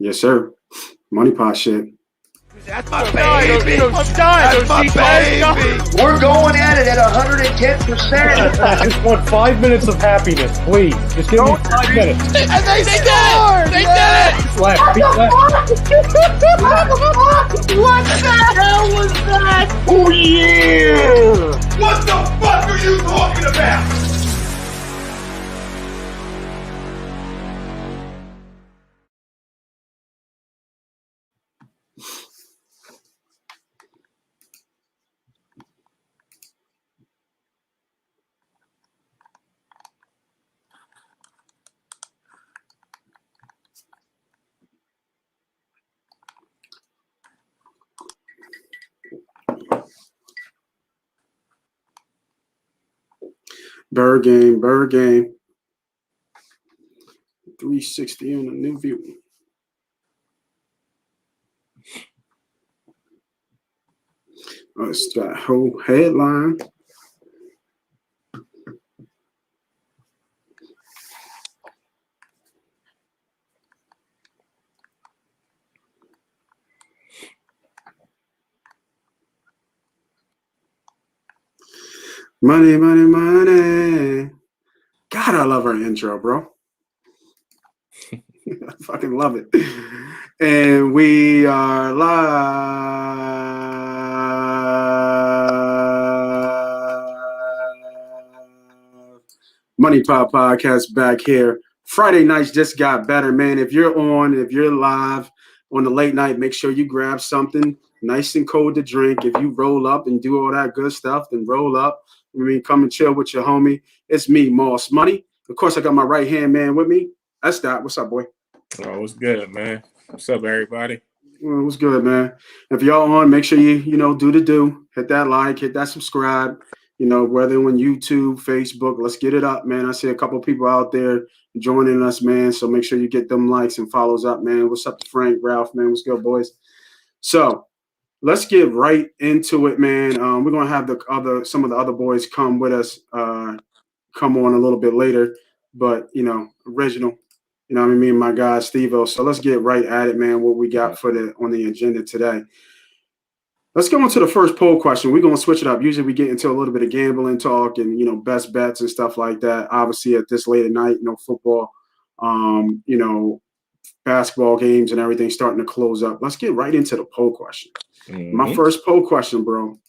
Yes, sir. MoneyPot shit. That's my baby. That's my baby. We're going at it at 110%. I just want 5 minutes of happiness, please. Just give me 5 minutes. And they scored. They did it. Left, beat left. What the hell was that? Oh, yeah. What the fuck are you talking about? Bird game. 360 on the new view. Oh, it's got a whole headline. Money. God, I love our intro, bro. I fucking love it. And we are live. MoneyPot podcast back here. Friday nights just got better, man. If you're live on the late night, make sure you grab something nice and cold to drink. If you roll up and do all that good stuff, then roll up. I mean, come and chill with your homie. It's me, Moss Money. Of course, I got my right hand man with me. That's that. What's up, boy? Oh, what's good, man? What's up, everybody? Well, what's good, man? If y'all on, make sure you do the do. Hit that like, hit that subscribe. Whether on YouTube, Facebook, let's get it up, man. I see a couple people out there joining us, man. So make sure you get them likes and follows up, man. What's up to Frank, Ralph, man? What's good, boys? So let's get right into it, man. We're gonna have some of the other boys come with us, come on a little bit later. But original, me and my guy Steve-O. So let's get right at it, man. What we got on the agenda today. Let's go into the first poll question. We're gonna switch it up. Usually we get into a little bit of gambling talk and best bets and stuff like that. Obviously at this late at night, football, basketball games and everything starting to close up. Let's get right into the poll question. Mm-hmm. My first poll question, bro.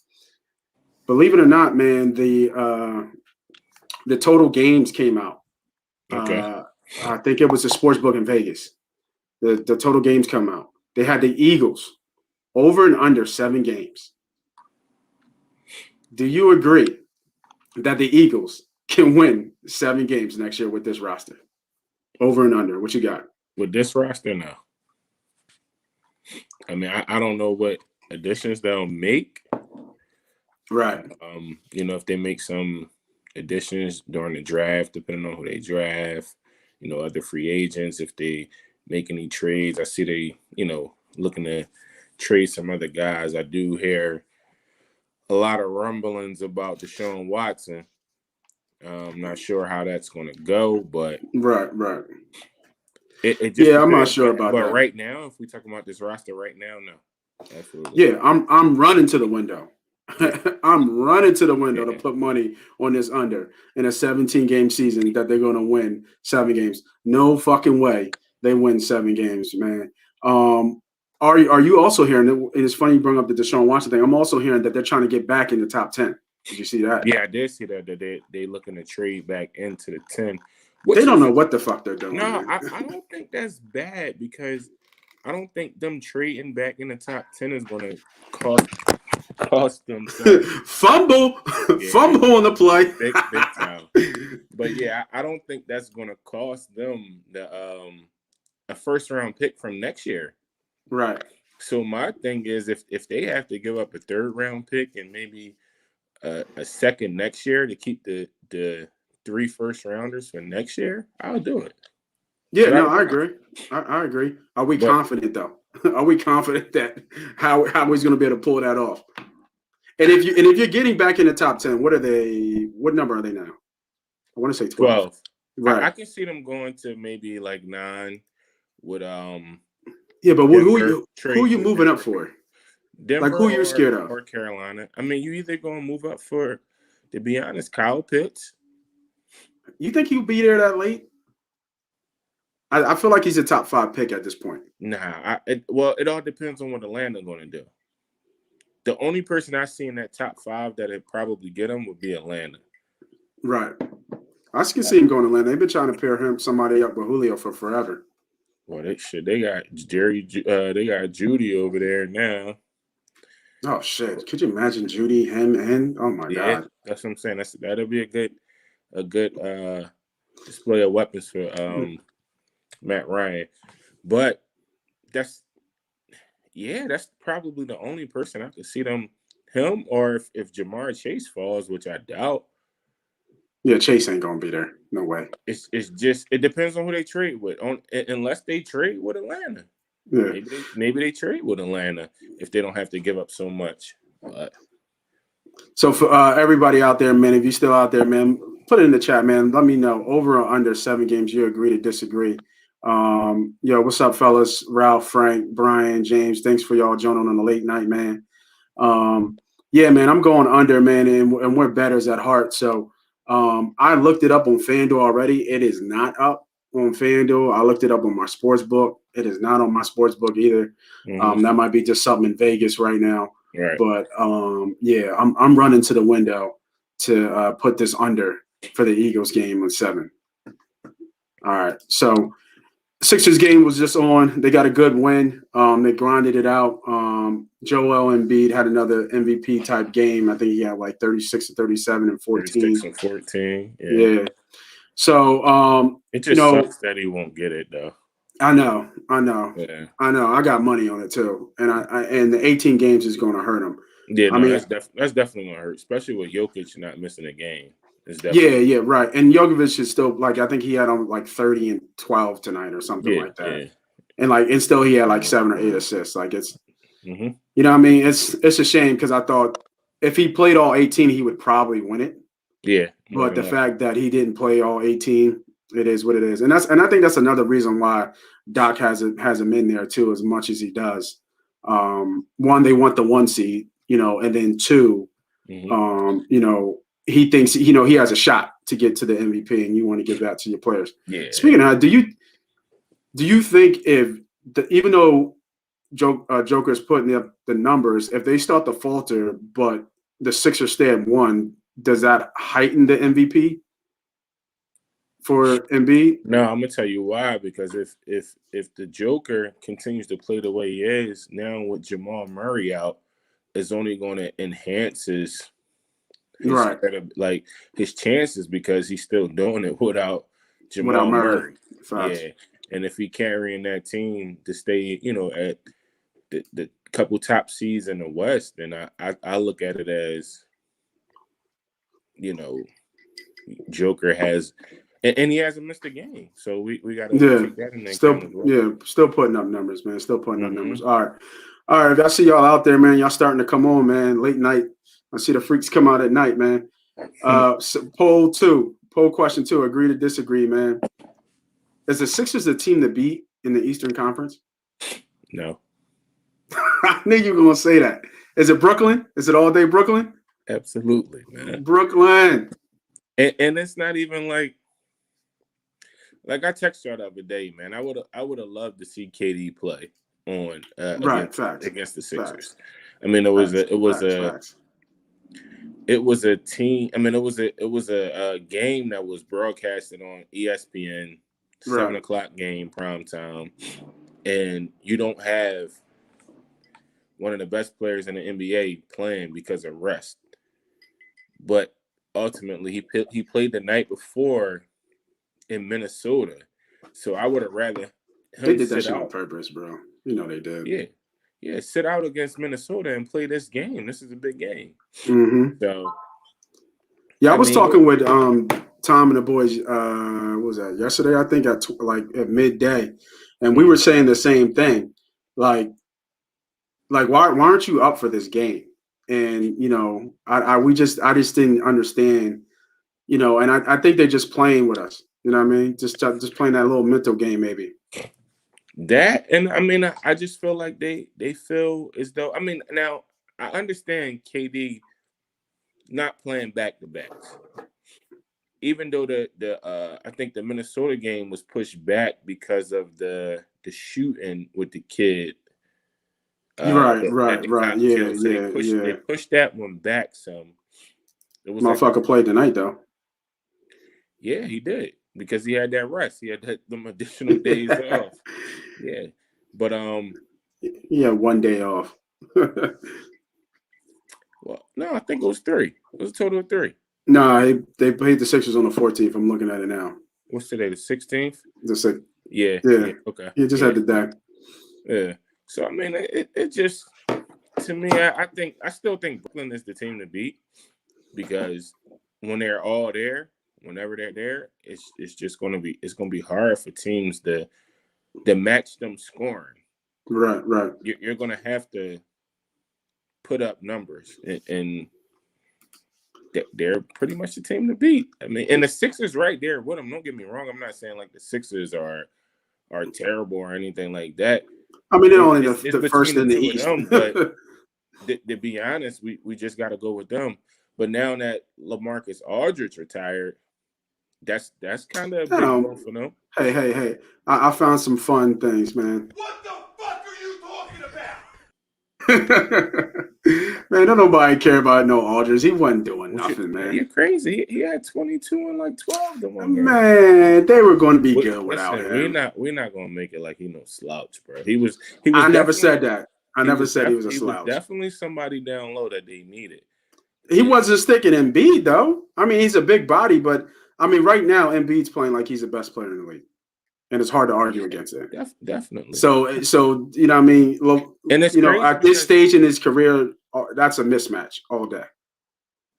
Believe it or not, man, the total games came out. Okay. I think it was a sports book in Vegas. The total games come out. They had the Eagles over and under 7 games. Do you agree that the Eagles can win 7 games next year with this roster? Over and under. What you got? With this roster, no. I mean, I don't know what additions they'll make. Right. If they make some additions during the draft, depending on who they draft, other free agents, if they make any trades. I see they, looking to trade some other guys. I do hear a lot of rumblings about Deshaun Watson. I'm not sure how that's going to go, but right. It just I'm not sure about that. But right now, if we talk about this roster right now, no. Absolutely. Yeah, I'm running to the window. I'm running to the window to put money on this under in a 17-game season that they're going to win 7 games. No fucking way they win 7 games, man. Are you also hearing, and it's funny you bring up the Deshaun Watson thing, I'm also hearing that they're trying to get back in the top 10. Did you see that? Yeah, I did see that they looking to trade back into the 10. They don't know what the fuck they're doing. No, I don't think that's bad because I don't think them trading back in the top 10 is going to cost them fumble on the play. big time. But yeah, I don't think that's going to cost them a first round pick from next year. Right. So my thing is if they have to give up a 3rd round pick and maybe a second next year to keep the 3 first rounders for next year, I'll do it. Yeah, I agree. I agree. Are we confident though? Are we confident that how he's going to be able to pull that off? And if you're getting back in the top 10, what number are they now? I want to say 12. Right. I can see them going to maybe like 9 with Yeah, but Denver, who are you moving up for? Like, Denver who you're scared of? or Carolina. I mean, you either gonna move up for, to be honest, Kyle Pitts. You think he'll be there that late? I feel like he's a top 5 pick at this point. Nah, it all depends on what Atlanta going to do. The only person I see in that top 5 that would probably get him would be Atlanta. Right. I can see him going to Atlanta. They've been trying to pair somebody up with Julio for forever. Well, they got they got Judy over there now. Oh shit! Could you imagine Judy, him, and oh my god? That's what I'm saying. That'll be a good display of weapons for Matt Ryan. But that's probably the only person I could see him, or if Jamar Chase falls, which I doubt. Yeah, Chase ain't gonna be there. No way. It's just, it depends on who they trade with. Unless they trade with Atlanta. Yeah. Maybe they trade with Atlanta if they don't have to give up so much. So for everybody out there, man, if you're still out there, man, put it in the chat, man. Let me know. Over or under 7 games, you agree to disagree. Yo, what's up, fellas? Ralph, Frank, Brian, James, thanks for y'all joining on the late night, man. Yeah, man, I'm going under, man, and we're bettors at heart. So I looked it up on FanDuel already. It is not up on FanDuel. I looked it up on my sports book. It is not on my sports book either. That might be just something in Vegas right now. Right. But yeah, I'm running to the window to put this under for the Eagles game on 7. All right. So Sixers game was just on. They got a good win. They grinded it out. Joel Embiid had another MVP type game. I think he had like 36 to 37 and 14. 36 and 14. Yeah. So it just sucks that he won't get it though. I know. Yeah. I know. I got money on it too, and and the 18 games is going to hurt him. Yeah, no, I mean, that's definitely going to hurt, especially with Jokic not missing a game. Yeah, right. And Jokovic is still like, I think he had on like 30 and 12 tonight or something like that. Yeah. And still he had like 7 or 8 assists. Like it's, you know what I mean? It's a shame because I thought if he played all 18, he would probably win it. Yeah. But the fact that he didn't play all 18, it is what it is. And I think that's another reason why Doc has him in there too, as much as he does. One, they want the 1 seed, and then 2, he thinks, he has a shot to get to the MVP, and you want to give that to your players. Yeah. Speaking of that, do you think even though Joker's putting up the numbers, if they start to falter, but the Sixers stay at 1, does that heighten the MVP for Embiid? No, I'm gonna tell you why. Because if the Joker continues to play the way he is now with Jamal Murray out, it's only going to enhance his chances because he's still doing it without Jamal Murray. Yeah, and if he carrying that team to stay, at the couple top seeds in the West, then I look at it as, Joker has, and he hasn't missed a game, so we got to take that in there. Still putting up numbers, man. Still putting up numbers. All right. I see y'all out there, man. Y'all starting to come on, man. Late night. I see the freaks come out at night, man. So poll question 2. Agree to disagree, man. Is the Sixers the team to beat in the Eastern Conference? No. I knew you were going to say that. Is it Brooklyn? Is it all day Brooklyn? Absolutely, man. Brooklyn. And it's not even like I texted y'all the other day, man. I would have loved to see KD play on against the Sixers. Facts. I mean, it was a team. I mean, it was a game that was broadcasted on ESPN, 7:00 game, prime time, and you don't have one of the best players in the NBA playing because of rest. But ultimately, he played the night before in Minnesota, so I would have rather they did that shit on purpose, bro. They did. Yeah, sit out against Minnesota and play this game. This is a big game. So, I was talking with Tom and the boys. What was that yesterday? I think at midday, and we were saying the same thing. Like why aren't you up for this game? And I just didn't understand. And I think they're just playing with us. You know what I mean? Just playing that little mental game, maybe. That, and I mean, I just feel like they feel as though, I mean, now I understand KD not playing back to backs, even though the I think the Minnesota game was pushed back because of the shooting with the kid. You're right, At right, the right. Cotton Yeah, Field, so yeah, they yeah. pushed that one back some. It was like, Motherfucker played tonight though. yeah, he did because he had that rest. He had them additional days off. Yeah, but He had 1 day off. well, no, I think it was 3. It was a total of 3. No, they played the Sixers on the 14th. I'm looking at it now. What's today? The 16th. Yeah, Okay. He just had the day. Yeah. So I mean, it just, to me, I still think Brooklyn is the team to beat because when they're all there, whenever they're there, it's just gonna be hard for teams to match them scoring. Right. You're gonna have to put up numbers, and they're pretty much the team to beat. I mean, and the Sixers right there with them. Don't get me wrong. I'm not saying like the Sixers are terrible or anything like that. I mean, they're only It's the first in the East. Them, but to be honest, we just got to go with them. But now that LaMarcus Aldridge retired, that's kind of a big blow for them. Hey! I found some fun things, man. What the fuck are you talking about? Man, don't nobody care about no Aldridge. He wasn't doing nothing, man. You're crazy. He had 22 and like 12 the one game. Man, they were going to be good without him. We're not going to make it like he no slouch, bro. He was. I never said that. I never said he was a slouch. He was definitely somebody down low that they needed. He wasn't sticking Embiid though. I mean, he's a big body, but I mean, right now Embiid's playing like he's the best player in the league, and it's hard to argue against it. Definitely. So you know what I mean? And it's at this stage in his career, that's a mismatch all day.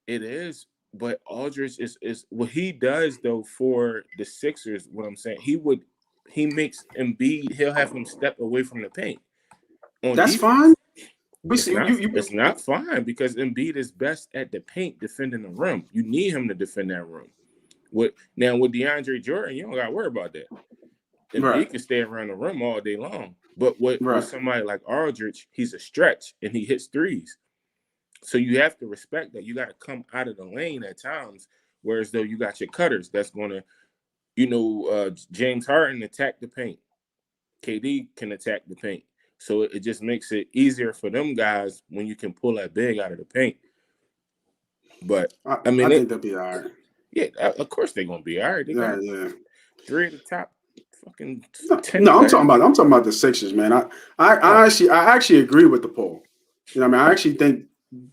It is, but Aldridge is what he does though for the Sixers. What I'm saying, he makes Embiid. He'll have him step away from the paint. That's defense. fine. It's not fine because Embiid is best at the paint defending the rim. You need him to defend that rim. With DeAndre Jordan, you don't got to worry about that. Embiid can stay around the rim all day long. But with somebody like Aldridge, he's a stretch and he hits threes. So you have to respect that. You got to come out of the lane at times, whereas though you got your cutters that's going to, James Harden attack the paint. KD can attack the paint. So it just makes it easier for them guys when you can pull that big out of the paint. But I think they'll be all right. Yeah, of course they're gonna be all right. They got 3 of the top fucking 10. No, I'm talking about the Sixers, man. I actually agree with the poll. You know, what I mean, I actually think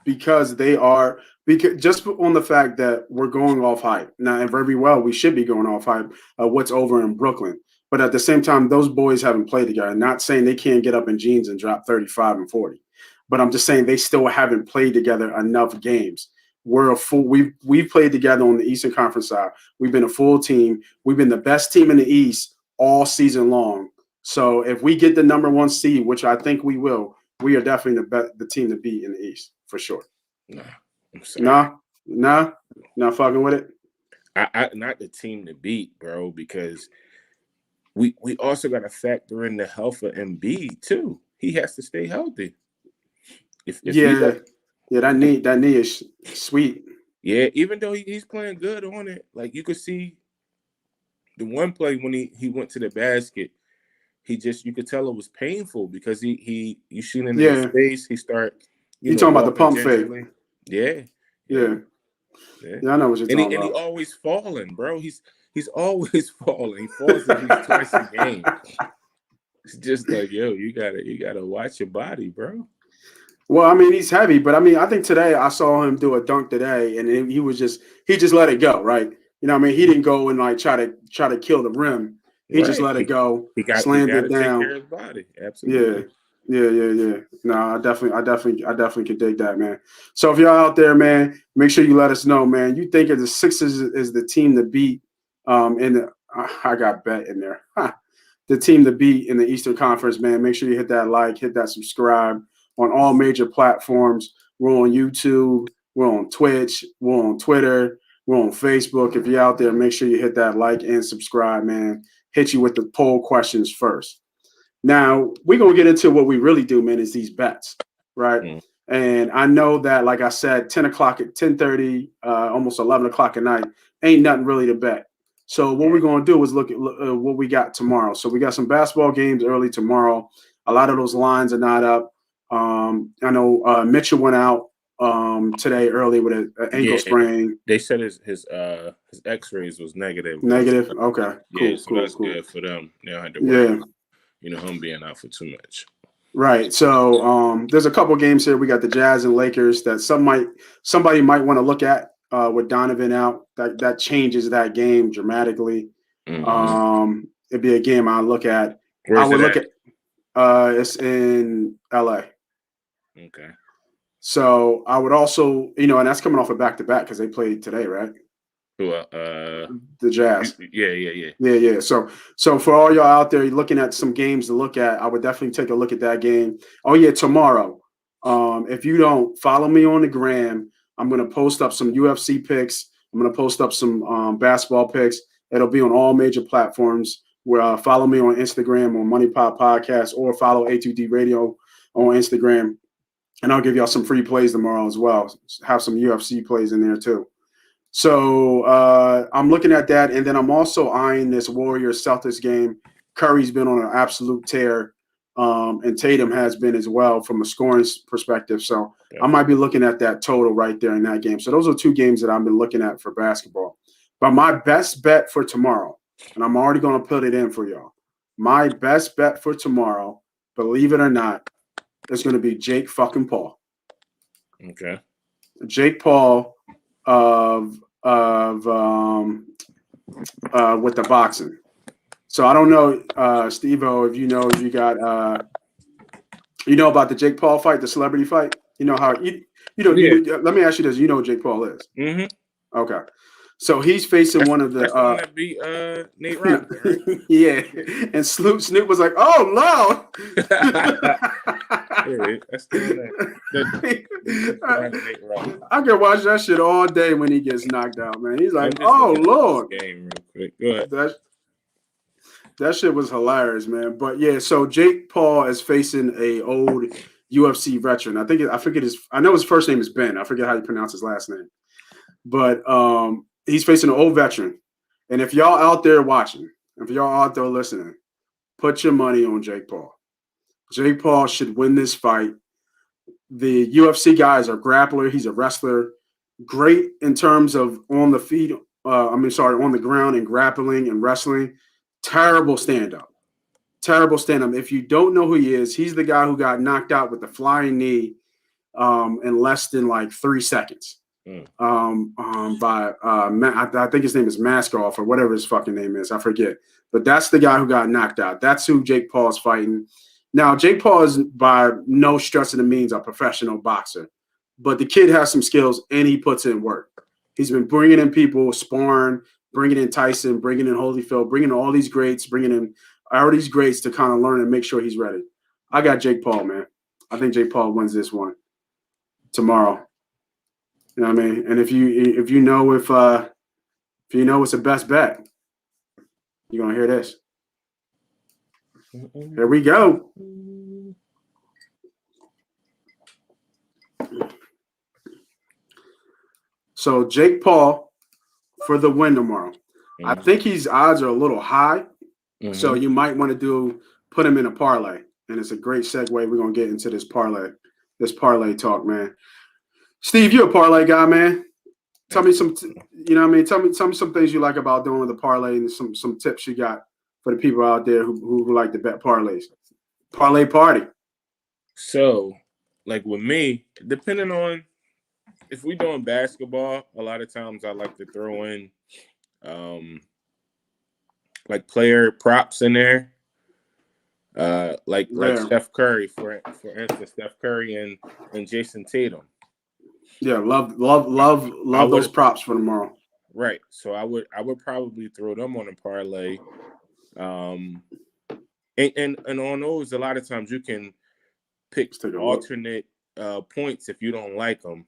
because just on the fact that we're going off hype now, and very well we should be going off hype. What's over in Brooklyn. But at the same time, those boys haven't played together. Not saying they can't get up in jeans and drop 35 and 40. But I'm just saying they still haven't played together enough games. We've played together on the Eastern Conference side. We've been a full team. We've been the best team in the East all season long. So if we get the number 1 seed, which I think we will, we are definitely the team to beat in the East for sure. Nah, I'm sorry. Nah, not fucking with it. I not the team to beat, bro, because we also got to factor in the health of Embiid too. He has to stay healthy. That knee is sweet. Yeah, even though he's playing good on it, like you could see the one play when he went to the basket, you could tell it was painful because you shoot in his face, he start. You talking about the pump fake? Yeah. I know what you're talking about. And he always falling, bro. He's always falling. He falls at least twice a game. It's just like, yo, you gotta watch your body, bro. Well, I mean, he's heavy, but I mean, I think today I saw him do a dunk today, and he just let it go, right? You know, what I mean, he didn't go and like try to kill the rim. He just let it go. He slammed it down. Take care of his body. Absolutely. Yeah. No, I definitely can dig that, man. So if y'all out there, man, make sure you let us know, man. You think the Sixers is the team to beat? I got bet in there. The team to beat in the Eastern Conference, man. Make sure you hit that like, hit that subscribe on all major platforms. We're on YouTube. We're on Twitch. We're on Twitter. We're on Facebook. If you're out there, make sure you hit that like and subscribe, man. Hit you with the poll questions first. Now we're gonna get into what we really do, man, is these bets, right? Mm. And I know that, like I said, 10 o'clock at 10:30, almost 11 o'clock at night, ain't nothing really to bet. So what we're gonna do is look at what we got tomorrow. So we got some basketball games early tomorrow. A lot of those lines are not up. I know Mitchell went out today early with an ankle sprain. They said his X-rays was negative. Negative. Okay. Cool. Yeah, so cool. that's Cool. good for them. They don't have to worry about, him being out for too much. Right. So there's a couple games here. We got the Jazz and Lakers that somebody might want to look at with Donovan out. That changes that game dramatically. Mm-hmm. It'd be a game I look at. Where's I would it look at? it's in LA. Okay. So I would also, and that's coming off a back-to-back because they played today, right? Who? The Jazz. Yeah. So for all y'all out there looking at some games to look at, I would definitely take a look at that game. Oh yeah, tomorrow. If you don't follow me on the gram, I'm gonna post up some UFC picks. I'm gonna post up some basketball picks. It'll be on all major platforms. Where follow me on Instagram on MoneyPot Podcast or follow A2D Radio on Instagram, and I'll give y'all some free plays tomorrow as well. Have some UFC plays in there too. So I'm looking at that, and then I'm also eyeing this Warriors-Celtics game. Curry's been on an absolute tear, and Tatum has been as well from a scoring perspective. So I might be looking at that total right there in that game. So those are two games that I've been looking at for basketball. But my best bet for tomorrow, and I'm already going to put it in for y'all, my best bet for tomorrow, believe it or not, is going to be Jake fucking Paul. Okay. Jake Paul with the boxing. So I don't know, Steve-O, if you got about the Jake Paul fight, the celebrity fight. You know how let me ask you this: you know who Jake Paul is? Mm-hmm. Okay. So he's facing one of the. That's the one that beat Nate Robinson, right? Yeah, and Snoop was like, "Oh no!" Yeah, that's the one I can watch that shit all day when he gets knocked out, man. He's like, "Oh Lord!" Game real quick. Go ahead. That shit was hilarious, man. But yeah, so Jake Paul is facing a old UFC veteran. I know his first name is Ben. I forget how you pronounce his last name, but he's facing an old veteran. And if y'all out there watching, if y'all out there listening, put your money on Jake Paul. Jake Paul should win this fight. The UFC guy is a grappler. He's a wrestler. Great in terms of on the feet. On the ground and grappling and wrestling. Terrible stand-up. If you don't know who he is, he's the guy who got knocked out with the flying knee in less than like 3 seconds. By I think his name is Maskoff or whatever his fucking name is. I forget. But that's the guy who got knocked out. That's who Jake Paul is fighting. Now, Jake Paul is by no stretch of the means a professional boxer. But the kid has some skills and he puts in work. He's been bringing in people, sparring, bringing in Tyson, bringing in Holyfield, bringing in all these greats, bringing in all these greats to kind of learn and make sure he's ready. I got Jake Paul, man. I think Jake Paul wins this one tomorrow. You know what I mean? And if you know it's the best bet, you're gonna hear this. Here we go. So Jake Paul for the win tomorrow. I think his odds are a little high, so you might want to put him in a parlay. And it's a great segue. We're gonna get into this parlay talk, man. Steve, you're a parlay guy, man. Tell me some, Tell me some things you like about doing the parlay and some tips you got for the people out there who like to bet parlays. Parlay party. So, like with me, depending on if we're doing basketball, a lot of times I like to throw in like player props in there. Like Steph Curry, for instance, Steph Curry and Jason Tatum. Yeah, love those props for tomorrow. Right. So I would probably throw them on a parlay. And on those, a lot of times you can pick alternate points if you don't like them.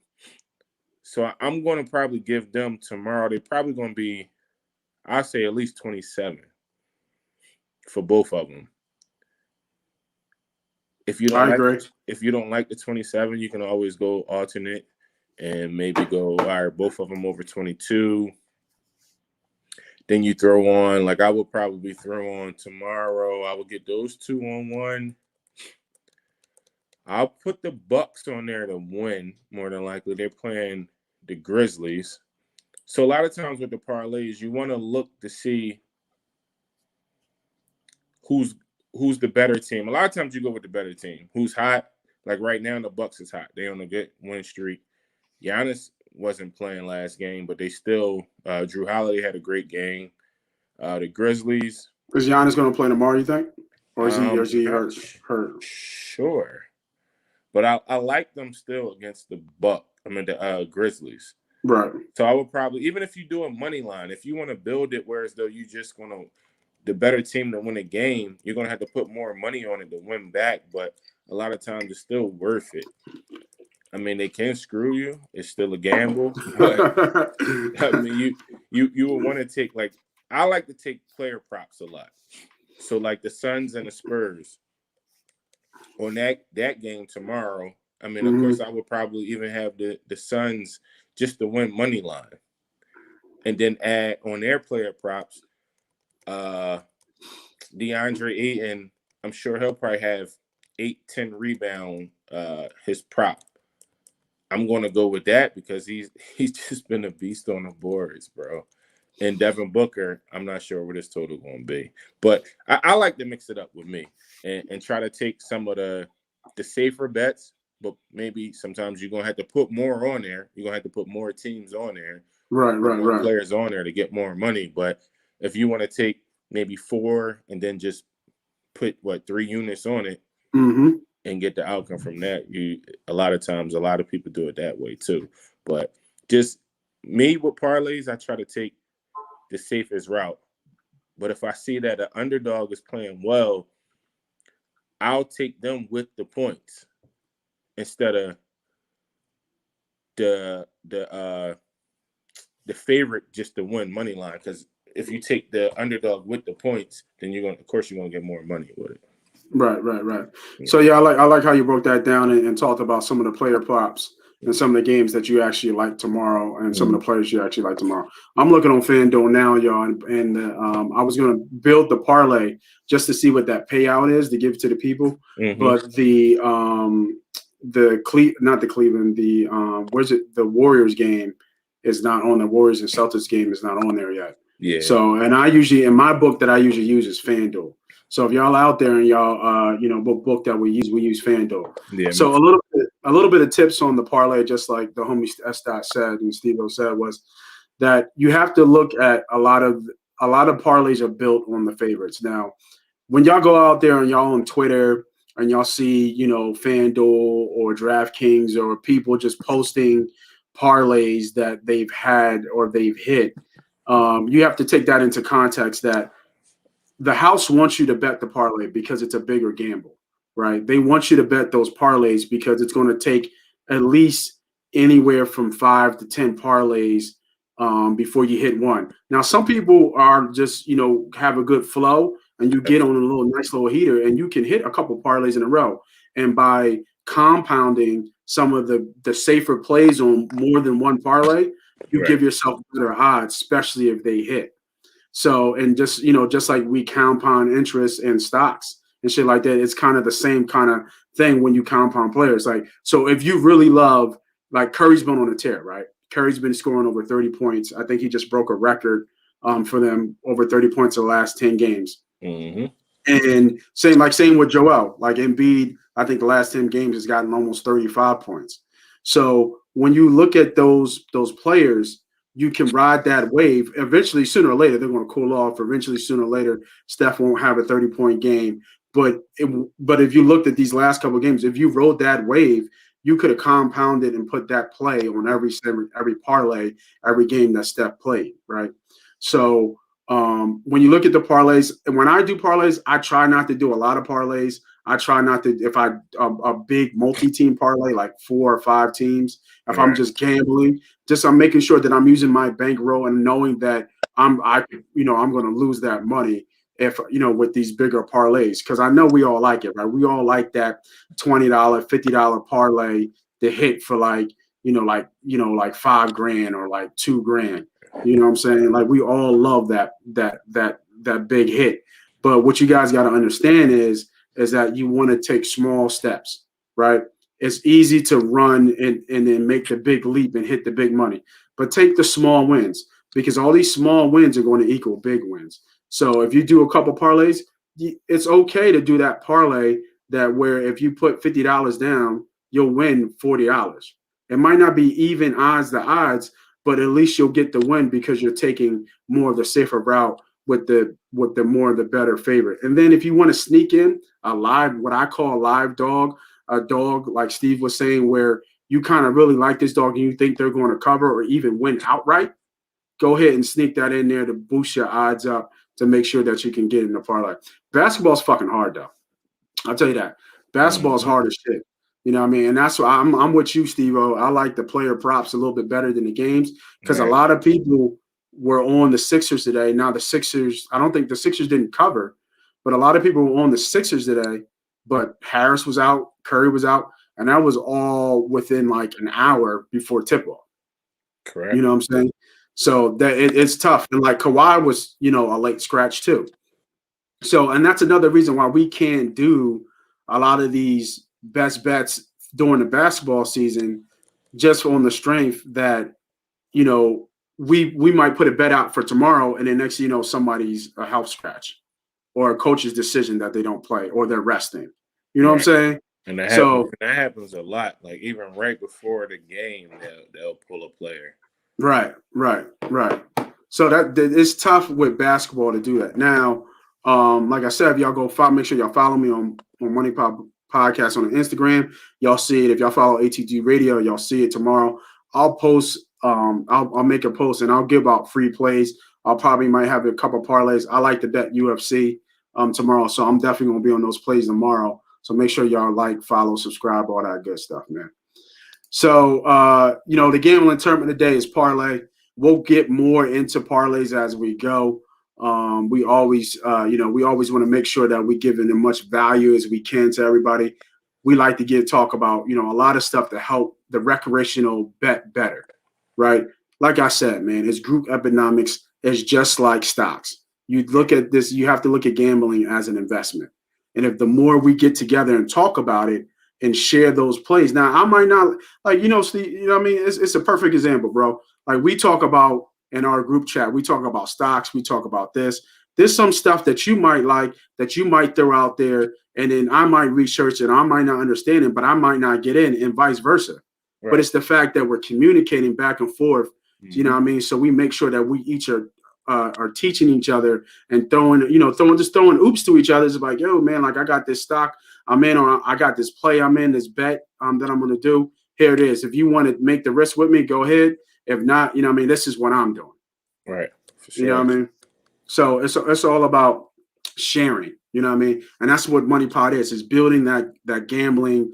So I'm going to probably give them tomorrow. They're probably going to be, I'd say at least 27 for both of them. If you don't I like agree. if you don't like the 27, you can always go alternate and maybe go, all right, both of them over 22. Then you throw on, like I would probably throw on tomorrow. I would get those 2 on one. I'll put the Bucks on there to win, more than likely. They're playing the Grizzlies. So a lot of times with the parlays, you want to look to see who's the better team. A lot of times you go with the better team. Who's hot? Like right now, the Bucks is hot. They on a good win streak. Giannis wasn't playing last game, but they still Drew Holiday had a great game. The Grizzlies. Is Giannis going to play tomorrow, you think? Or is he Not hurt? sure. But I like them still against the the Grizzlies. Right. So I would probably, even if you do a money line, if you want to build it where as though you just going to, the better team to win a game, you're going to have to put more money on it to win back. But a lot of times it's still worth it. I mean, they can screw you. It's still a gamble. But I mean, you would want to take, like, I like to take player props a lot. So like the Suns and the Spurs on that game tomorrow. I mean, of course, I would probably even have the Suns just to win money line, and then add on their player props, DeAndre Ayton. I'm sure he'll probably have 8-10 rebound. His prop. I'm going to go with that because he's just been a beast on the boards, bro. And Devin Booker, I'm not sure what his total going to be, but I like to mix it up with me and try to take some of the safer bets. But maybe sometimes you're going to have to put more on there. You're going to have to put more teams on there. More players on there to get more money. But if you want to take maybe 4 and then just put, 3 units on it and get the outcome from that, a lot of times, a lot of people do it that way too. But just me with parlays, I try to take the safest route. But if I see that an underdog is playing well, I'll take them with the points instead of the favorite just to win money line. Because if you take the underdog with the points, then you're gonna get more money with it. Right. Yeah. So yeah, I like how you broke that down and talked about some of the player props and some of the games that you actually like tomorrow and some of the players you actually like tomorrow. I'm looking on FanDuel now, y'all, and I was going to build the parlay just to see what that payout is to give to the people. But the Warriors game is not on. The Warriors and Celtics game is not on there yet. Yeah. So, and I usually, in my book that I usually use is FanDuel. So if y'all out there and y'all, book that we use FanDuel. Yeah. So a little bit of tips on the parlay, just like the homie S. said and Steve-O said, was that you have to look at a lot of parlays are built on the favorites. Now, when y'all go out there and y'all on Twitter and y'all see, FanDuel or DraftKings or people just posting parlays that they've had or they've hit, you have to take that into context that the house wants you to bet the parlay because it's a bigger gamble, right? They want you to bet those parlays because it's going to take at least anywhere from 5 to 10 parlays before you hit one. Now, some people are just, have a good flow and you get on a nice little heater and you can hit a couple parlays in a row. And by compounding some of the safer plays on more than one parlay, you give yourself better odds, especially if they hit. So, and just like we compound interest in stocks and shit like that, it's kind of the same kind of thing when you compound players. Like, so if you really love, like Curry's been on a tear, right? Curry's been scoring over 30 points. I think he just broke a record for them, over 30 points in the last 10 games. And same with Joel. Like Embiid, I think the last 10 games has gotten almost 35 points. So when you look at those players, you can ride that wave. Eventually, sooner or later, they're going to cool off. Eventually, sooner or later, Steph won't have a 30-point game. But if you looked at these last couple of games, if you rode that wave, you could have compounded and put that play on every parlay, every game that Steph played, right? So when you look at the parlays, and when I do parlays, I try not to do a lot of parlays. I try not to, if a big multi-team parlay, like 4 or 5 teams, if I'm just gambling, I'm making sure that I'm using my bankroll and knowing that I'm going to lose that money. if with these bigger parlays, because I know we all like it, right? We all like that $20, $50 parlay to hit for like like $5,000 or like $2,000. You know what I'm saying? Like we all love that big hit. But what you guys got to understand is that you want to take small steps, right? It's easy to run and then make the big leap and hit the big money, but take the small wins, because all these small wins are going to equal big wins. So if you do a couple parlays, it's okay to do that parlay that where if you put $50 down, you'll win $40. It might not be even odds to odds, but at least you'll get the win because you're taking more of the safer route with the more of the better favorite. And then if you want to sneak in a live, what I call a live dog, a dog like Steve was saying, where you kind of really like this dog and you think they're going to cover or even win outright, go ahead and sneak that in there to boost your odds up to make sure that you can get in the parlay. Basketball's fucking hard though. I'll tell you that. Basketball is hard as shit. You know what I mean? And that's why I'm with you, Steve-O. I like the player props a little bit better than the games, because a lot of people were on the Sixers today. Now the Sixers, I don't think the Sixers didn't cover, but a lot of people were on the Sixers today. But Harris was out, Curry was out, and that was all within like an hour before tip-off. Correct. You know what I'm saying? So that it's tough. And like Kawhi was, a late scratch too. So, and that's another reason why we can't do a lot of these best bets during the basketball season, just on the strength that, we might put a bet out for tomorrow, and then next thing you know, somebody's a health scratch or a coach's decision that they don't play or they're resting. You know what I'm saying? And that happens a lot. Like even right before the game, they'll pull a player. Right. So that it's tough with basketball to do that. Now, like I said, if y'all go make sure y'all follow me on MoneyPot Podcast on Instagram. Y'all see it. If y'all follow ATG Radio, y'all see it tomorrow. I'll post. I'll make a post and I'll give out free plays. I'll probably might have a couple parlays. I like to bet UFC tomorrow, so I'm definitely gonna be on those plays tomorrow. So make sure y'all like, follow, subscribe, all that good stuff, man. So, the gambling term of the day is parlay. We'll get more into parlays as we go. We always want to make sure that we give as much value as we can to everybody. We like to talk about, a lot of stuff to help the recreational bet better, right? Like I said, man, it's group economics. It's just like stocks. You look at this, you have to look at gambling as an investment. And if the more we get together and talk about it, and share those plays. Now, I might not Steve, what I mean? It's a perfect example, bro. Like we talk about in our group chat, we talk about stocks, we talk about this. There's some stuff that you might like, that you might throw out there, and then I might research it, I might not understand it, but I might not get in, and vice versa. Right. But it's the fact that we're communicating back and forth, you know what I mean? So we make sure that we each are teaching each other and throwing oops to each other. It's like, yo, man, like I got this stock I'm in, or I got this play I'm in, this bet that I'm going to do. Here it is. If you want to make the risk with me, go ahead. If not, this is what I'm doing. Right. For sure. You know what I mean? So it's all about sharing, you know what I mean? And that's what MoneyPot is building that gambling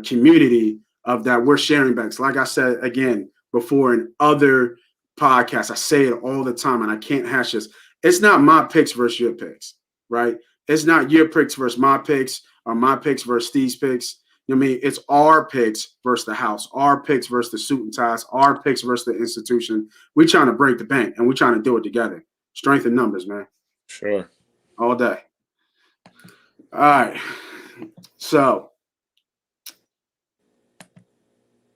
community of that we're sharing bets. Like I said, again, before in other podcasts, I say it all the time and I can't hash this. It's not my picks versus your picks, right? It's not your picks versus my picks or my picks versus Steve's picks. You know what I mean? It's our picks versus the house, our picks versus the suit and ties, our picks versus the institution. We're trying to break the bank and we're trying to do it together. Strength in numbers, man. Sure. All day. All right. So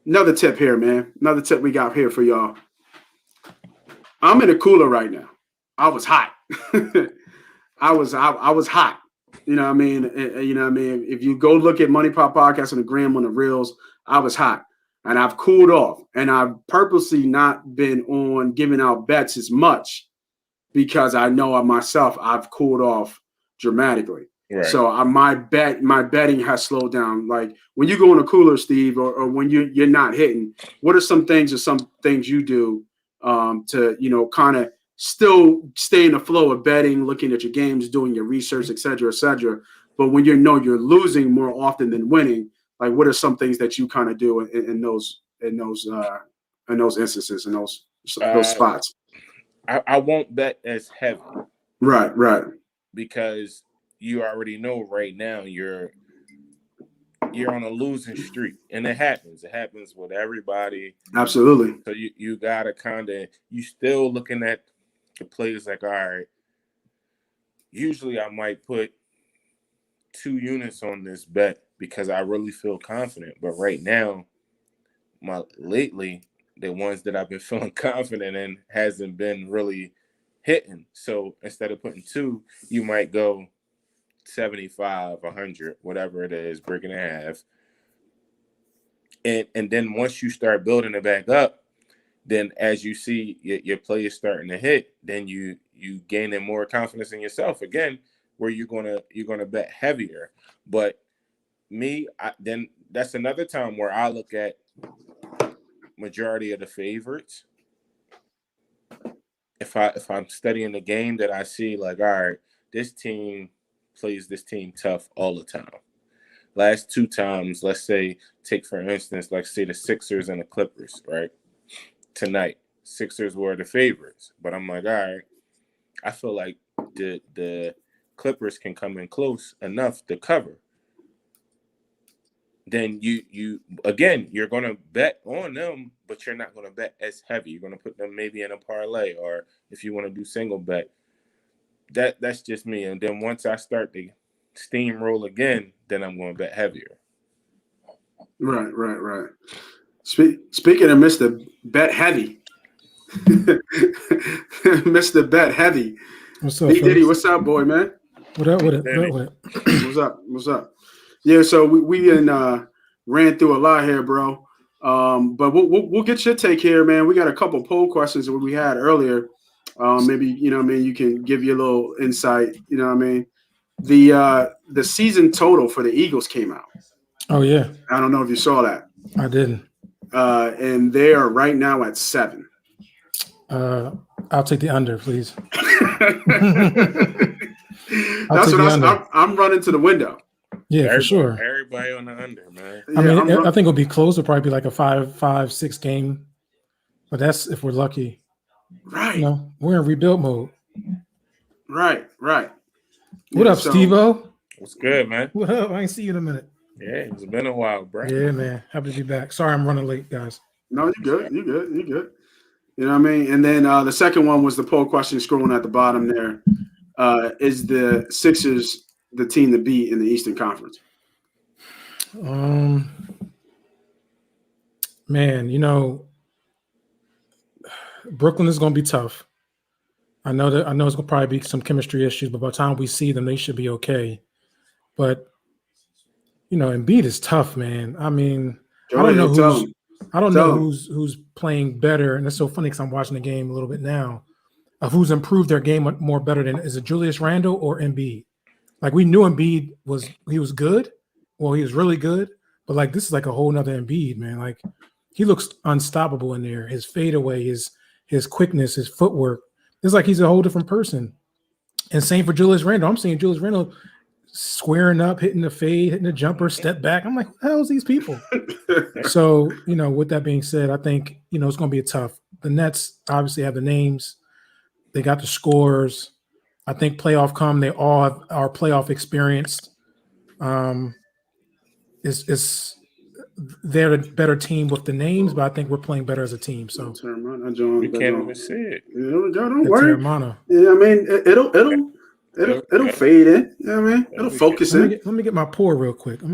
another tip here, man. Another tip we got here for y'all. I'm in a cooler right now. I was hot. I was hot. You know what I mean? You know what I mean? If you go look at MoneyPot Podcast on the gram on the reels, I was hot. And I've cooled off. And I've purposely not been on giving out bets as much because I know myself I've cooled off dramatically. Right. So my betting has slowed down. Like when you go in a cooler, Steve, or when you're not hitting, what are some things you do to kind of still stay in the flow of betting, looking at your games, doing your research, et cetera, et cetera. But when you're losing more often than winning, like what are some things that you kind of do in those instances, in those spots? I won't bet as heavy. Right. because you already know right now you're on a losing streak, and it happens. It happens with everybody. Absolutely. So you gotta you still looking at the plays like, all right. Usually I might put 2 units on this bet because I really feel confident. But right now, lately, the ones that I've been feeling confident in hasn't been really hitting. So instead of putting 2, you might go 75, 100, whatever it is, breaking in half. And then once you start building it back up, then as you see your play is starting to hit, then you gaining more confidence in yourself again, where you're gonna bet heavier. But then that's another time where I look at majority of the favorites. If I'm studying the game, that I see like, all right, this team plays this team tough all the time. Last 2 times, let's say, take for instance, like say the Sixers and the Clippers, right? Tonight, Sixers were the favorites, but I'm like, all right, I feel like the Clippers can come in close enough to cover. Then you're gonna bet on them, but you're not gonna bet as heavy. You're gonna put them maybe in a parlay, or if you want to do single bet. That's just me. And then once I start to steamroll again, then I'm going to bet heavier. Right. Speaking of Mr. Bet Heavy, Mr. Bet Heavy. What's up, B Diddy, fellas? what's up, boy, man? What up? What's up? Yeah, so we ran through a lot here, bro. But we'll get your take here, man. We got a couple poll questions that we had earlier. Maybe you can give you a little insight. You know what I mean? The season total for the Eagles came out. Oh yeah, I don't know if you saw that. I didn't. And they are right now at 7. I'll take the under, please. That's what I'm running to the window. Yeah, for sure. Everybody on the under, man. I mean, I think it'll be close. It'll probably be like a 5-6 game, but that's if we're lucky. Right. We're in rebuild mode. Right. What up, Steve-O? What's good, man? What up? I ain't see you in a minute. Yeah, it's been a while, bro. Yeah, man. Happy to be back. Sorry I'm running late, guys. No, you're good. You know what I mean? And then the second one was the poll question scrolling at the bottom there. Is the Sixers the team to beat in the Eastern Conference? Man, Brooklyn is going to be tough. I know it's going to probably be some chemistry issues, but by the time we see them, they should be okay. But Embiid is tough, man. I mean, I don't know who's playing better, and it's so funny because I'm watching the game a little bit now of who's improved their game more better than is it Julius Randle or Embiid? Like we knew Embiid was good, well he was really good, but like this is like a whole nother Embiid, man. Like he looks unstoppable in there. His fadeaway, his quickness, his footwork. It's like he's a whole different person. And same for Julius Randle. I'm seeing Julius Randle squaring up, hitting the fade, hitting the jumper, step back. I'm like, what the hell is these people? So, with that being said, I think, it's going to be tough. The Nets obviously have the names. They got the scores. I think playoff come, they all are playoff experienced. They're the better team with the names, but I think we're playing better as a team. So we can't even see it. Don't worry. Yeah, I mean, it'll fade in. You know what I mean? It'll focus in. Let me get my pour real quick. Right.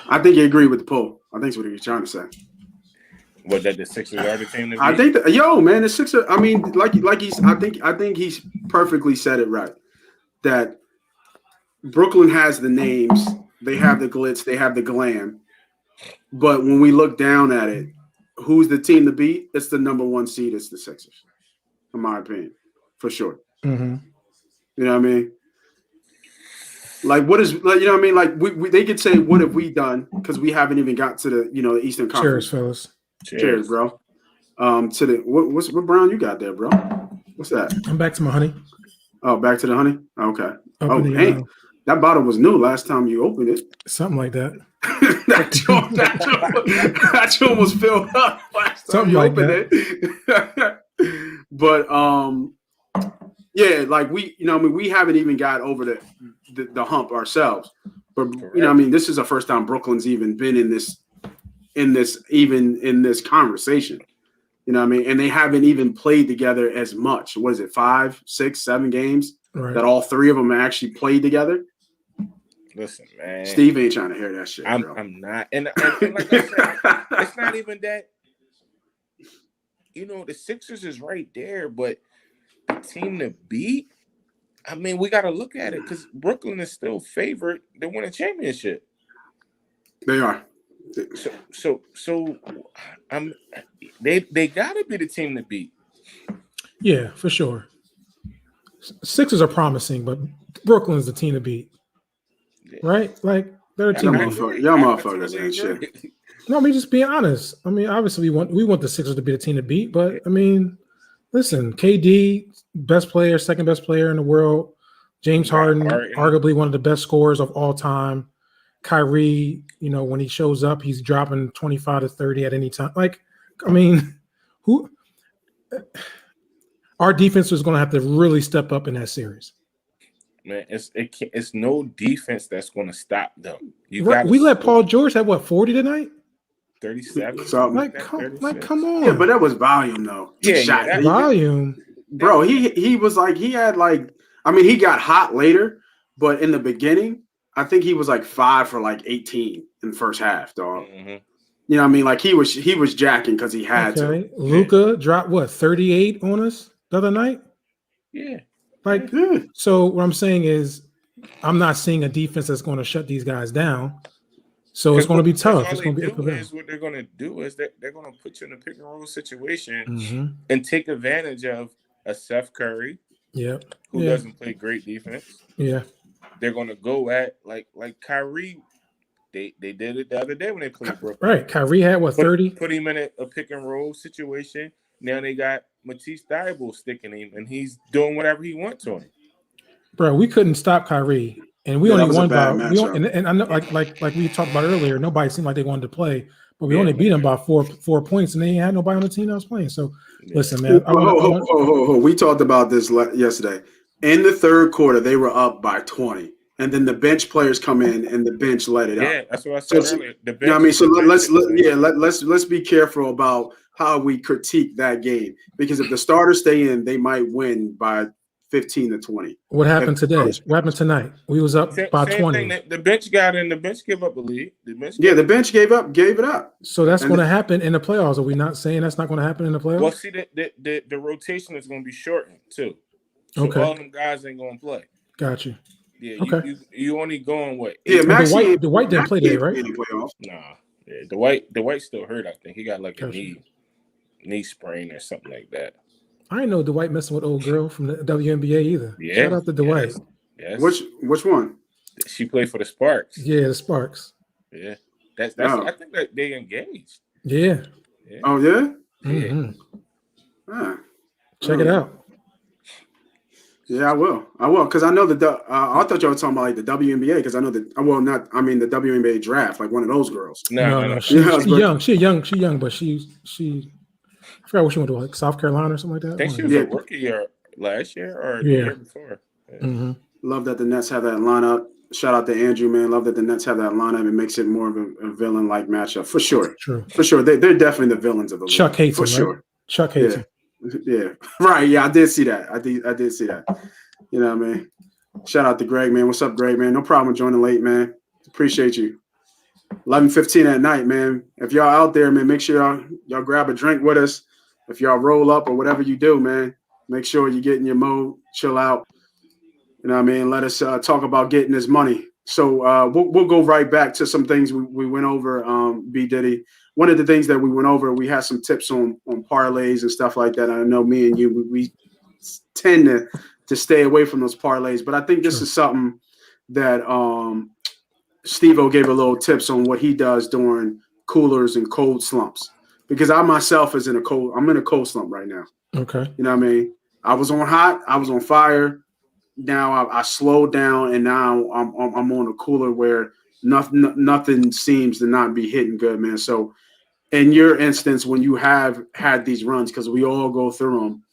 I think you agree with the poll. I think that's what you're trying to say. What, that the Sixers are the team to beat? I think the Sixers. I mean, I think he's perfectly said it right. That Brooklyn has the names, they have the glitz, they have the glam, but when we look down at it, who's the team to beat? It's the number 1 seed. It's the Sixers, in my opinion, for sure. Mm-hmm. You know what I mean? Like, what is, you know what I mean? Like, we they could say, what have we done? Because we haven't even got to the, the Eastern Conference. Cheers, fellas. Cheers, bro. To the what brown you got there, bro? What's that? I'm back to my honey. Oh, back to the honey? Okay. Hey, that bottle was new last time you opened it. Something like that. That joint was filled up last time Something you like opened it. But yeah, like we, I mean, we haven't even got over the hump ourselves. But I mean, this is the first time Brooklyn's even been in this conversation. You know what I mean? And they haven't even played together as much. What is it, 5, 6, 7 games that all three of them actually played together? Listen, man. Steve ain't trying to hear that shit, bro. I'm not. And like I said, it's not even that. You know, the Sixers is right there, but the team to beat, I mean, we got to look at it because Brooklyn is still favored to win a championship. They are. So they got to be the team to beat. Yeah, for sure. Sixers are promising, but Brooklyn's the team to beat. Right? Like they're a team. Y'all motherfuckers ain't shit. No, I mean just being honest. I mean, obviously we want the Sixers to be the team to beat, but I mean, listen, KD, best player, second best player in the world. James Harden, arguably one of the best scorers of all time. Kyrie, you know, when he shows up, he's dropping 25 to 30 at any time. Like, I mean, our defense is going to have to really step up in that series. Man, it's no defense that's going to stop them. We let Paul George have what 40 tonight. 37. Come on. Yeah, but that was volume though. That volume, bro. He was like he had like. I mean, he got hot later, but in the beginning, I think he was like 5 for like 18 in the first half, dog. Mm-hmm. You know what I mean? Like he was jacking because he had to. Luka dropped what 38 on us the other night. Yeah. Like so. What I'm saying is, I'm not seeing a defense that's going to shut these guys down. So it's going to be tough. It's going to be up to them. What they're going to do is they're going to put you in a pick and roll situation and take advantage of a Seth Curry. Who doesn't play great defense. They're going to go at like Kyrie. They did it the other day when they played Brooklyn. Right. Kyrie had what 30? Put him in a pick and roll situation. Now they got Matisse Thybulle sticking him, and he's doing whatever he wants to him. Bro, we couldn't stop Kyrie, and we only won by. And I know, like we talked about earlier, nobody seemed like they wanted to play, but we only beat them by four points, and they had nobody on the team that was playing. So listen, man. We talked about this yesterday. In the third quarter, they were up by 20. And then the bench players come in, and the bench let it up. Yeah, that's what I said earlier. The bench, you know what I mean? So let's be careful about how we critique that game, because if the starters stay in, they might win by 15 to 20. What happened today? What happened tonight? We was up by 20. Thing, the bench got in. The bench gave up the lead. The bench gave it up. So that's going to happen in the playoffs. Are we not saying that's not going to happen in the playoffs? Well, see, the rotation is going to be shortened too. So all them guys ain't going to play. Got you. Yeah, you only going what? Yeah, the White didn't play today, right? Nah, yeah, the White still hurt. I think he got like a knee sprain or something like that. I didn't know Dwight messing with old girl from the WNBA either. Yeah, shout out to Dwight. Yes. Which one? She played for the Sparks. Yeah, the Sparks. Yeah, that's. I think that they engaged. Yeah. Oh yeah. Mm-hmm. Check it out. Yeah, I will, because I know that I thought y'all were talking about like the WNBA, because I know that. Well, not. I mean the WNBA draft, like one of those girls. No. She's young. She's young, but she. I forgot what she went to, like South Carolina or something like that. I think she was a rookie year last year or the year before. Yeah. Mm-hmm. Love that the Nets have that lineup. Shout out to Andrew, man. Love that the Nets have that lineup. It makes it more of a villain-like matchup for sure. True. For sure, they're definitely the villains of the league. Chuck hates for him, sure. Right? Chuck hates him. Yeah, right. Yeah, I did see that. I did see that. You know what I mean? Shout out to Greg, man. What's up, Greg, man? No problem joining late, man. Appreciate you. 11:15 at night, man. If y'all out there, man, make sure y'all grab a drink with us. If y'all roll up or whatever you do, man, make sure you get in your mode, chill out. You know what I mean? Let us talk about getting this money. So we'll go right back to some things we went over, B. Diddy. One of the things that we went over, we had some tips on parlays and stuff like that. I know me and you, we tend to stay away from those parlays, but I think this is something that Steve-O gave a little tips on what he does during coolers and cold slumps. Because I myself I'm in a cold slump right now. Okay. You know what I mean? I was on hot, I was on fire. Now I slowed down, and now I'm on a cooler where nothing seems to not be hitting good, man. So in your instance, when you have had these runs, because we all go through them,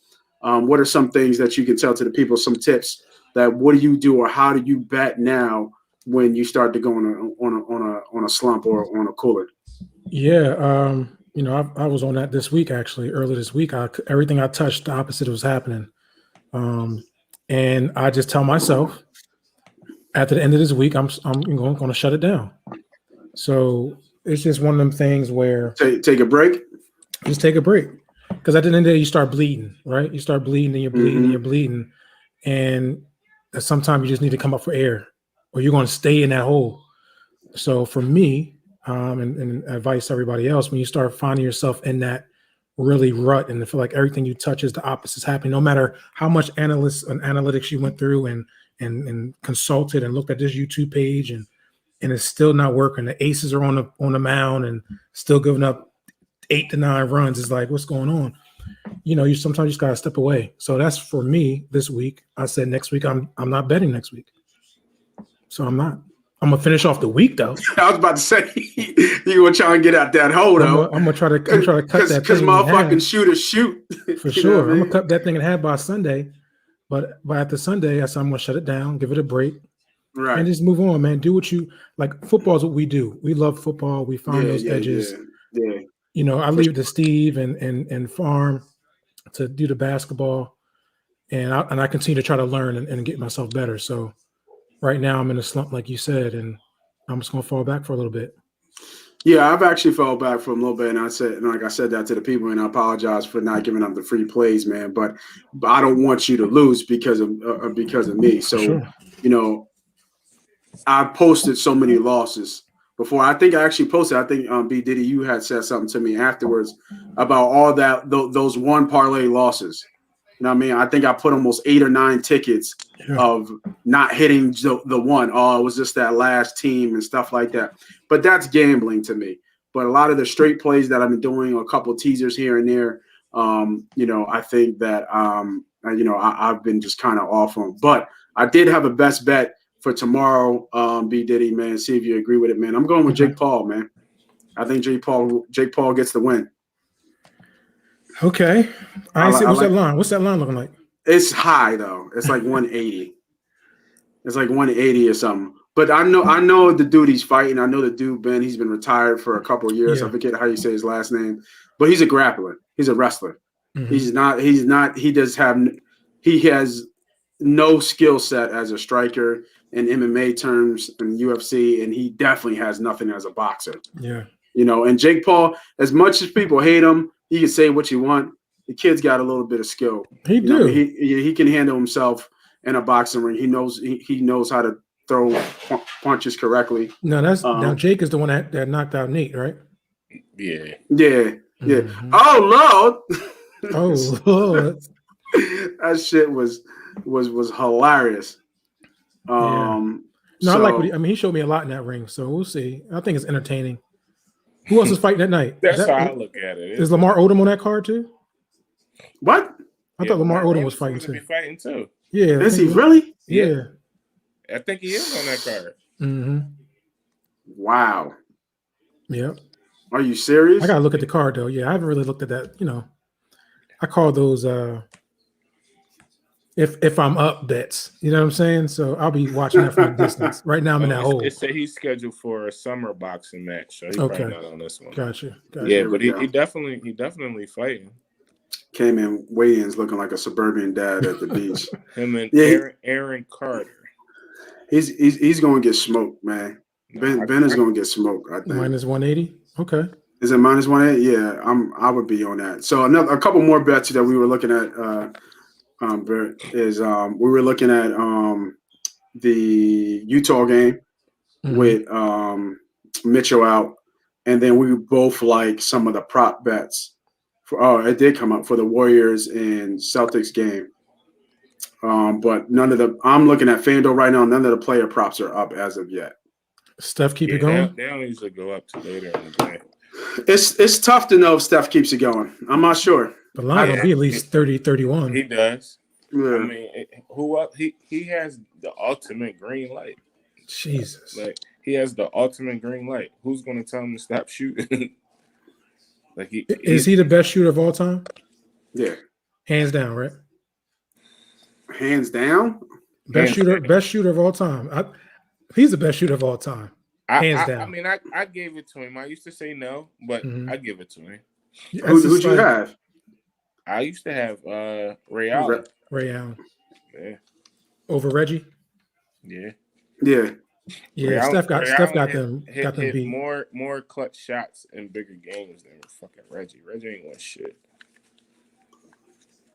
what are some things that you can tell to the people, some tips that what do you do or how do you bet now when you start to go on a slump or on a cooler? Yeah, I was on that this week actually. Earlier this week, everything I touched, the opposite was happening, and I just tell myself at the end of this week, I'm going to shut it down. So it's just one of them things where Take a break. just take a break, because at the end of the day, you start bleeding, right? You start bleeding and you're bleeding and you're bleeding, and sometimes you just need to come up for air, or you're going to stay in that hole. So for me, and advice to everybody else, when you start finding yourself in that really rut and feel like everything you touch is the opposite's happening, no matter how much analytics you went through and consulted and looked at this YouTube page and it's still not working. The aces are on the mound and still giving up 8 to 9 runs. It's like, what's going on? You sometimes just gotta step away. So that's for me this week. I said next week I'm not betting next week. So I'm not. I'm gonna finish off the week though. I was about to say you gonna try and get out that hole though. I'm gonna try to cut that because motherfucking shooters shoot for sure. I'm gonna cut that thing in half by Sunday, but after Sunday, I said I'm gonna shut it down, give it a break, right, and just move on, man. Do what you like. Football is what we do. We love football. We find those edges. Yeah. I leave it to Steve and Farm to do the basketball, and I continue to try to learn and get myself better. So. Right now, I'm in a slump, like you said, and I'm just gonna fall back for a little bit. Yeah, I've actually fell back for a little bit, and I said that to the people, and I apologize for not giving up the free plays, man. But I don't want you to lose because of me. So, sure. I posted so many losses before. I think I actually posted. I think B Diddy, you had said something to me afterwards about all that those one parlay losses. You know what I mean? I think I put almost 8 or 9 tickets of not hitting the one. Oh, it was just that last team and stuff like that. But that's gambling to me. But a lot of the straight plays that I've been doing, a couple of teasers here and there, I think that, I've been just kind of off on. But I did have a best bet for tomorrow, B Diddy, man. See if you agree with it, man. I'm going with Jake Paul, man. I think Jake Paul gets the win. Okay. What's that line? What's that line looking like? It's high though. It's like 180. It's like 180 or something. But I know the dude he's fighting. I know the dude Ben. He's been retired for a couple of years. Yeah. I forget how you say his last name, but he's a grappler. He's a wrestler. Mm-hmm. He has no skill set as a striker in MMA terms and UFC, and he definitely has nothing as a boxer. Yeah. And Jake Paul, as much as people hate him, you can say what you want. The kid's got a little bit of skill. He can handle himself in a boxing ring. He knows how to throw punches correctly. No, now Jake is the one that knocked out Nate, right? Yeah. Mm-hmm. Oh Lord. Oh Lord. That shit was hilarious. No, I like what he showed me a lot in that ring, so we'll see. I think it's entertaining. Who else is fighting that night? That's how I look at it. Is Lamar Odom on that card too? What? I thought Lamar Odom was fighting too. Fighting too. Yeah. Is he really? Yeah. I think he is on that card. Mm-hmm. Wow. Yep. Are you serious? I gotta look at the card though. Yeah, I haven't really looked at that. I call those if I'm up bets. You know what I'm saying? So I'll be watching that from a distance. Right now I'm in that hole. It said he's scheduled for a summer boxing match, so he's probably not on this one. Gotcha. Yeah, but he definitely fighting. Came in weigh-ins looking like a suburban dad at the beach. Him and Aaron Carter. He's going to get smoked, man. Ben is going to get smoked, I think. Minus 180. Okay. Is it minus 180? Yeah, I would be on that. So a couple more bets that we were looking at is we were looking at the Utah game with Mitchell out, and then we both like some of the prop bets. It did come up for the Warriors and Celtics game. But I'm looking at FanDuel right now. None of the player props are up as of yet. Steph keep it going? They don't usually go up to later in the game. It's tough to know if Steph keeps it going. I'm not sure. The line will be at least 30, 31. He does. Yeah. I mean, who up? He has the ultimate green light. Jesus. Like he has the ultimate green light. Who's going to tell him to stop shooting? Like is he the best shooter of all time? Yeah, Hands down, right? hands down. Best shooter of all time. He's the best shooter of all time. Hands down. I mean, I gave it to him. I used to say no, but I give it to him. Who'd you have? I used to have Ray Allen. Ray Allen. Yeah. Over Reggie? Yeah. Yeah. Yeah, Steph got them beat. More clutch shots in bigger games than fucking Reggie. Reggie ain't won shit.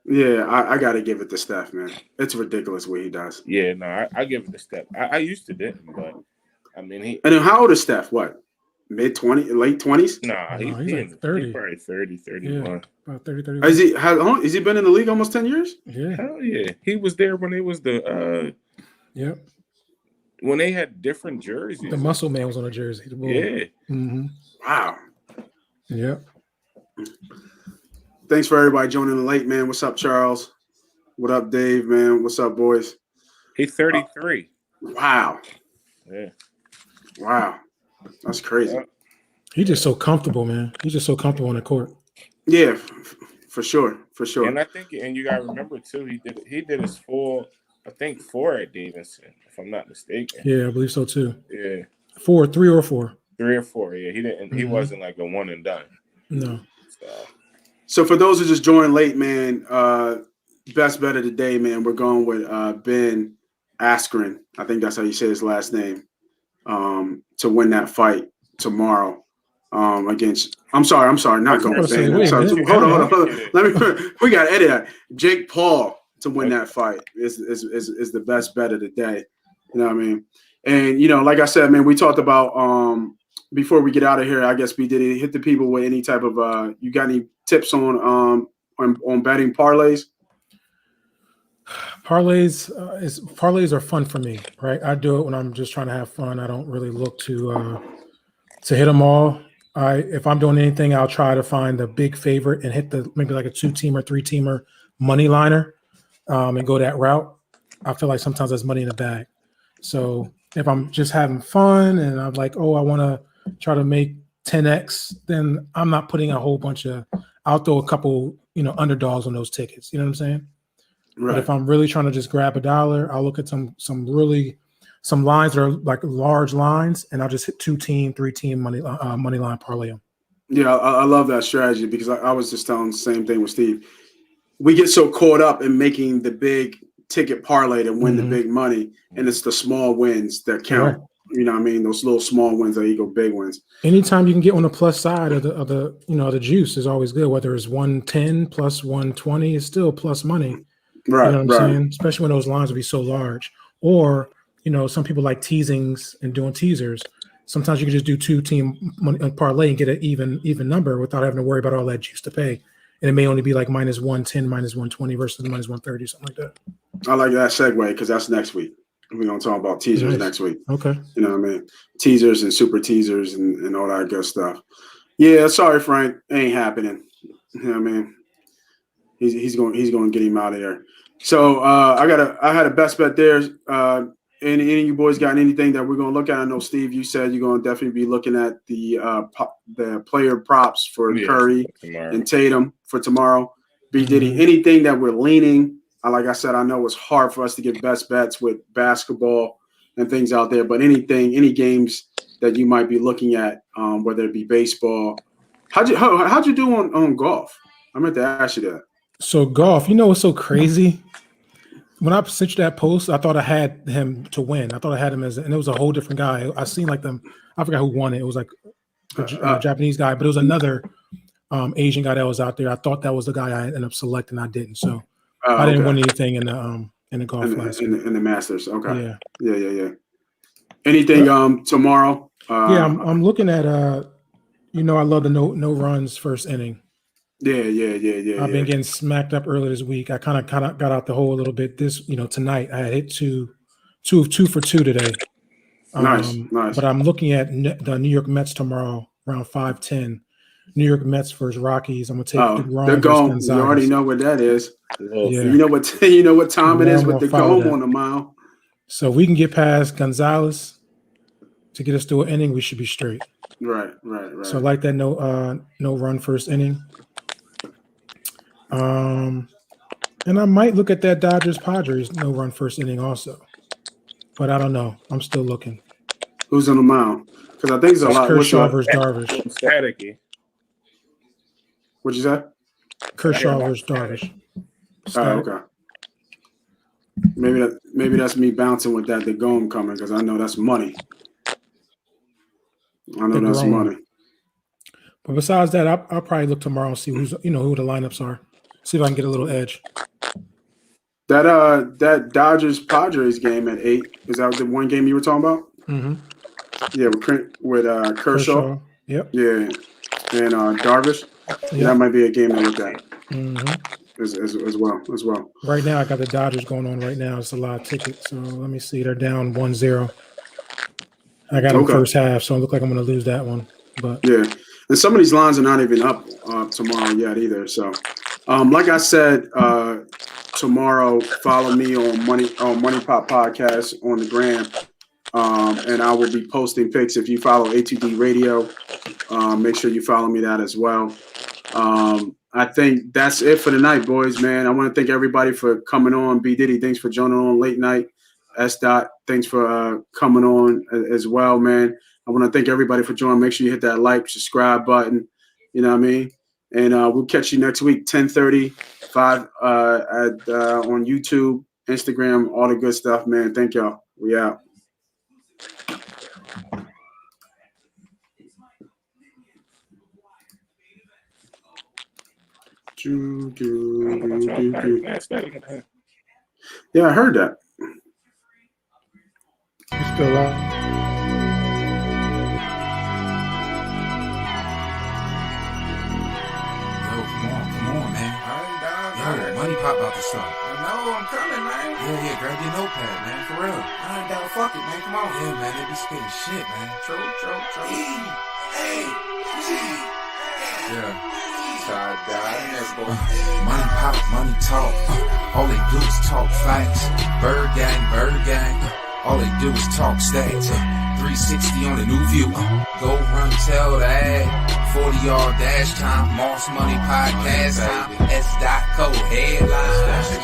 Yeah, I got to give it to Steph, man. It's ridiculous what he does. Yeah, no, I give it to Steph. I used to didn't, but I mean he. And then how old is Steph? What? Mid-20s, late 20s? Nah, he's like 30. He's probably 30, 31. Yeah, about 30, 31. Has he been in the league almost 10 years? Yeah. Hell yeah. He was there when it was the Yep. when they had different jerseys. The muscle man was on a jersey. Yeah. Mm-hmm. Wow. Yep. Thanks for everybody joining late, man. What's up, Charles? What up, Dave, man? What's up, boys? He's 33. Wow. Yeah. Wow. That's crazy. He's just so comfortable, man. He's just so comfortable on the court. Yeah, for sure. For sure. And I think, and you gotta remember too, he did his full, I think 4 at Davidson, if I'm not mistaken. Yeah, I believe so too. Yeah. 3 or 4. 3 or 4. Yeah. He didn't. He wasn't like a one and done. No. So for those who just joined late, man, best bet of the day, man. We're going with Ben Askren. I think that's how you say his last name. To win that fight tomorrow against. I'm sorry, not going with Ben. Hold on. We got to edit that. Jake Paul to win that fight is the best bet of the day. You know what I mean? And like I said, man, we talked about before we get out of here. I guess we did hit the people with any type of. You got any tips on betting parlays? Parlays are fun for me, right? I do it when I'm just trying to have fun. I don't really look to hit them all. If I'm doing anything, I'll try to find the big favorite and hit maybe like a 2-teamer, 3-teamer money liner, and go that route. I feel like sometimes there's money in the bag. So if I'm just having fun and I'm like, oh, I want to try to make 10x, then I'm not putting a whole bunch of. I'll throw a couple, underdogs on those tickets. You know what I'm saying? Right. But if I'm really trying to just grab $1, I'll look at some lines that are like large lines, and I'll just hit 2-team, 3-team money line parlay them. Yeah, I love that strategy because I was just telling the same thing with Steve. We get so caught up in making the big ticket parlay to win the big money, and it's the small wins that count. Right. You know what I mean? Those little small wins that equal big wins. Anytime you can get on the plus side of the juice is always good. Whether it's 110 plus 120, it's still plus money. Right, you know what I'm saying? Especially when those lines will be so large. Or, some people like teasings and doing teasers. Sometimes you can just do 2-team parlay and get an even number without having to worry about all that juice to pay. And it may only be like minus 110, minus 120 versus minus 130, something like that. I like that segue because that's next week. We're going to talk about teasers next week. Okay. You know what I mean? Teasers and super teasers and all that good stuff. Yeah, sorry, Frank. It ain't happening. You know what I mean? He's going to get him out of there. So I had a best bet there. Any of you boys got anything that we're going to look at? I know, Steve, you said you're going to definitely be looking at the player props for Curry and Tatum for tomorrow. B. Diddy, anything that we're leaning. Like I said, I know it's hard for us to get best bets with basketball and things out there, but any games that you might be looking at, whether it be baseball. How'd you do on golf? I meant to ask you that. So golf, what's so crazy? When I sent you that post, I thought I had him to win. I thought I had him and it was a whole different guy. I seen like them. I forgot who won it. It was like a Japanese guy, but it was another Asian guy that was out there. I thought that was the guy I ended up selecting. I didn't. So I didn't win anything in the golf last week. In the Masters. Okay. Yeah. Anything tomorrow? I'm looking at I love the no runs first inning. Yeah. I've been getting smacked up earlier this week. I kind of got out the hole a little bit tonight. I had hit two for 2 today. Nice. But I'm looking at the New York Mets tomorrow around 5:10. New York Mets versus Rockies. I'm gonna take the they're going. You already know what that is. Yeah. You know what time it is with the Gome on the mound. So we can get past Gonzalez, to get us through an inning, we should be straight. Right. So I like that no run first inning. And I might look at that Dodgers Padres no run first inning also, but I don't know. I'm still looking. Who's on the mound? Because I think it's a lot. Kershaw versus Darvish. Staticky. What'd you say? Kershaw versus Darvish. Oh, okay. Maybe that's me bouncing with that DeGrom coming because I know that's money. I know that's money. But besides that, I'll probably look tomorrow and see who the lineups are. See if I can get a little edge. That Dodgers Padres game at 8, is that the one game you were talking about? Mm-hmm. Yeah, with Kershaw. Yep. Yeah, and Darvish. Yep. Yeah, that might be a game to look at Mm-hmm. as well. Right now, I got the Dodgers going on right now. It's a lot of tickets. So let me see. They're down 1-0. I got them first half, so it looks like I'm going to lose that one. But yeah, and some of these lines are not even up tomorrow yet either. So, like I said, tomorrow follow me on MoneyPot Podcast on the gram, and I will be posting pics. If you follow A2D Radio, make sure you follow me that as well. I think that's it for the night, boys, man. I want to thank everybody for coming on. B. Diddy, thanks for joining on late night. S. Dot, thanks for coming on as well, man. I want to thank everybody for joining. Make sure you hit that like, subscribe button. You know what I mean? And we'll catch you next week, 10:30, 5 on YouTube, Instagram, all the good stuff, man. Thank y'all. We out. Yeah, I heard that. you still on? Come on, man. Yo, MoneyPot about to start. No, I'm coming, man. Yeah, grab your notepad, man, for real. I ain't down. Fuck it, man. Come on. Yeah, man, they be spitting shit, man. True. Yeah. Side Money pop, money talk. All they do is talk facts. Bird gang. All they do is talk stacks. 360 on the new view. Go run, tell the ad. 40-yard dash time. Moss Money Podcast time. S.co headline.